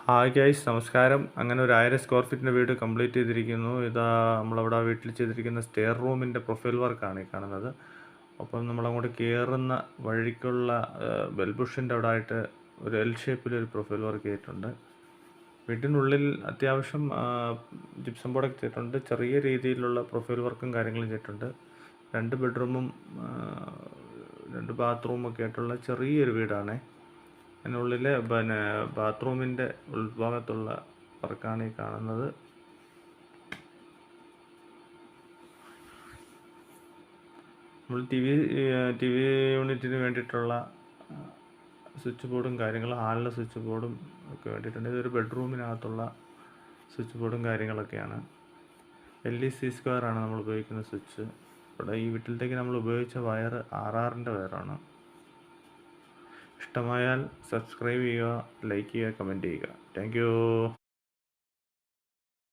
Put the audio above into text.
Hi guys, നമസ്കാരം. അങ്ങനെ ഒരു 1000 സ്ക്വയർ ഫീറ്റിൻ്റെ വീട് കംപ്ലീറ്റ് ചെയ്തിരിക്കുന്നു. ഇതാ നമ്മളവിടെ വീട്ടിൽ ചെയ്തിരിക്കുന്ന സ്റ്റെയർ റൂമിൻ്റെ പ്രൊഫൈൽ വർക്കാണ് ഈ കാണുന്നത്. അപ്പം നമ്മളങ്ങോട്ട് കയറുന്ന വഴിക്കുള്ള ബെൽബുഷിൻ്റെ അവിടെ ആയിട്ട് ഒരു എൽ ഷേപ്പിലൊരു പ്രൊഫൈൽ വർക്ക് ചെയ്തിട്ടുണ്ട്. വീട്ടിനുള്ളിൽ അത്യാവശ്യം ജിപ്സം ബോർഡൊക്കെ ചെയ്തിട്ടുണ്ട്. ചെറിയ രീതിയിലുള്ള പ്രൊഫൈൽ വർക്കും കാര്യങ്ങളും ചെയ്തിട്ടുണ്ട്. 2 ബെഡ്റൂമും 2 ബാത്റൂമൊക്കെ ആയിട്ടുള്ള ചെറിയൊരു വീടാണ്. അതിനുള്ളിൽ ബാത്റൂമിൻ്റെ ഉൾഭാഗത്തുള്ള വർക്കാണ് ഈ കാണുന്നത്. നമ്മൾ ടി വി യൂണിറ്റിന് വേണ്ടിയിട്ടുള്ള സ്വിച്ച് ബോർഡും കാര്യങ്ങളും, ഹാളിലെ സ്വിച്ച് ബോർഡും ഒക്കെ വേണ്ടിയിട്ടുണ്ട്. ഇതൊരു ബെഡ്റൂമിനകത്തുള്ള സ്വിച്ച് ബോർഡും കാര്യങ്ങളൊക്കെയാണ്. LEC സ്ക്വയറാണ് നമ്മൾ ഉപയോഗിക്കുന്ന സ്വിച്ച്. ഇവിടെ ഈ വീട്ടിലത്തേക്ക് നമ്മൾ ഉപയോഗിച്ച വയർ RRൻ്റെ വയറാണ്. ഇഷ്ടമായാൽ സബ്സ്ക്രൈബ് ചെയ്യുക, ലൈക്ക് ചെയ്യുക, കമൻറ്റ് ചെയ്യുക. Thank you.